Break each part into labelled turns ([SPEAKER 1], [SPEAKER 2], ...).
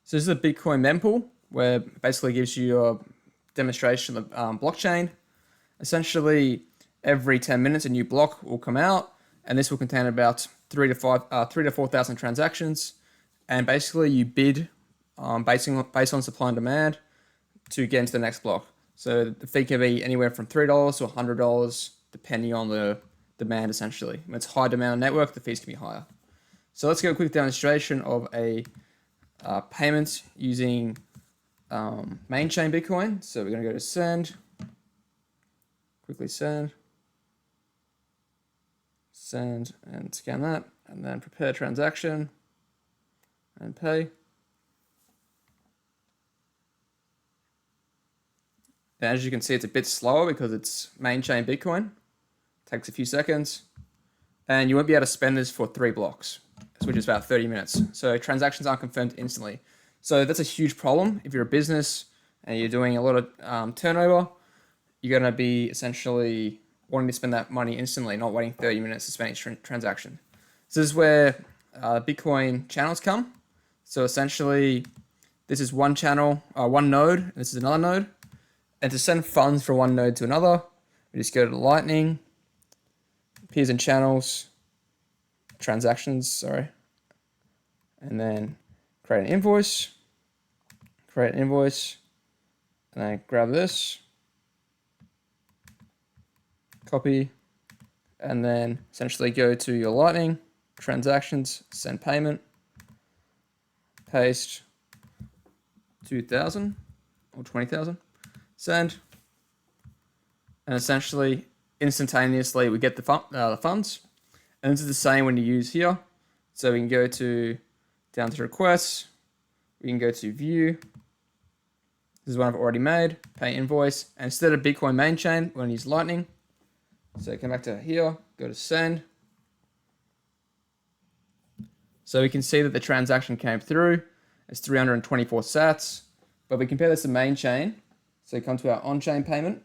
[SPEAKER 1] So this is a Bitcoin mempool where it basically gives you a demonstration of blockchain. Essentially, every 10 minutes a new block will come out, and this will contain about 3 to 4,000 transactions. And basically, you bid based on supply and demand to get into the next block. So the fee can be anywhere from $3 to $100, depending on the demand. Essentially, when it's high demand network, the fees can be higher. So let's get a quick demonstration of a payment using main chain Bitcoin. So we're going to go to send, quickly send, and scan that, and then prepare transaction and pay. And as you can see, it's a bit slower because it's main chain Bitcoin. It takes a few seconds, and you won't be able to spend this for 3 blocks, which is about 30 minutes. So transactions aren't confirmed instantly. So that's a huge problem. If you're a business and you're doing a lot of turnover, you're going to be essentially wanting to spend that money instantly, not waiting 30 minutes to spend each transaction. So this is where Bitcoin channels come. So essentially, this is one channel, one node, and this is another node. And to send funds from one node to another, we just go to Lightning, appears in channels, transactions, and then create an invoice, and then grab this, copy, and then essentially go to your Lightning, transactions, send payment, paste 2,000 or 20,000, send, and essentially instantaneously we get the funds. And this is the same when you use here. So we can go down to requests, we can go to view. This is one I've already made, pay invoice. And instead of Bitcoin main chain, we're going to use Lightning. So come back to here, go to send. So we can see that the transaction came through. It's 324 sats. But we compare this to main chain. So come to our on-chain payment.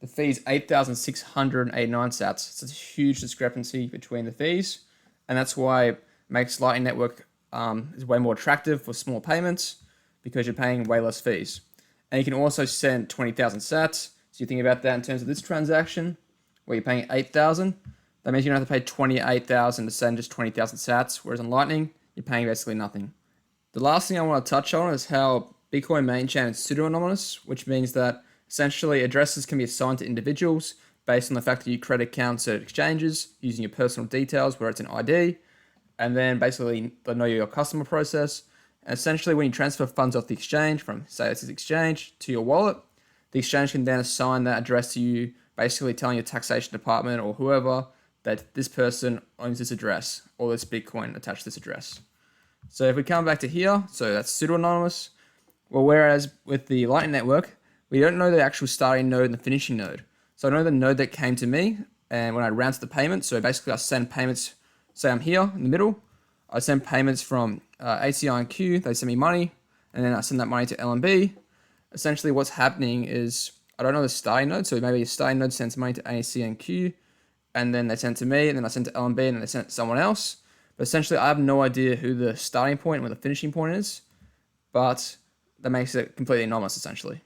[SPEAKER 1] The fee is 8,689 sats. So it's a huge discrepancy between the fees. And that's why it makes Lightning Network is way more attractive for small payments because you're paying way less fees. And you can also send 20,000 sats. So you think about that in terms of this transaction, where you're paying 8,000. That means you don't have to pay 28,000 to send just 20,000 sats. Whereas on Lightning, you're paying basically nothing. The last thing I want to touch on is how Bitcoin main chain is pseudo-anonymous, which means that essentially addresses can be assigned to individuals based on the fact that you create accounts at exchanges using your personal details, where it's an ID, and then basically they know your customer process. And essentially when you transfer funds off the exchange from, say this is exchange, to your wallet, the exchange can then assign that address to you, basically telling your taxation department or whoever that this person owns this address or this Bitcoin attached to this address. So if we come back to here, so that's pseudo-anonymous. Well, whereas with the Lightning Network, we don't know the actual starting node and the finishing node. So I know the node that came to me, and when I round to the payment, so basically I send payments, say I'm here in the middle, I send payments from ACI and Q, they send me money, and then I send that money to LNB. Essentially what's happening is, I don't know the starting node, so maybe a starting node sends money to ACI and Q, and then they send to me, and then I send to LNB, and then they send it to someone else. But essentially I have no idea who the starting point and where the finishing point is, but that makes it completely anonymous essentially.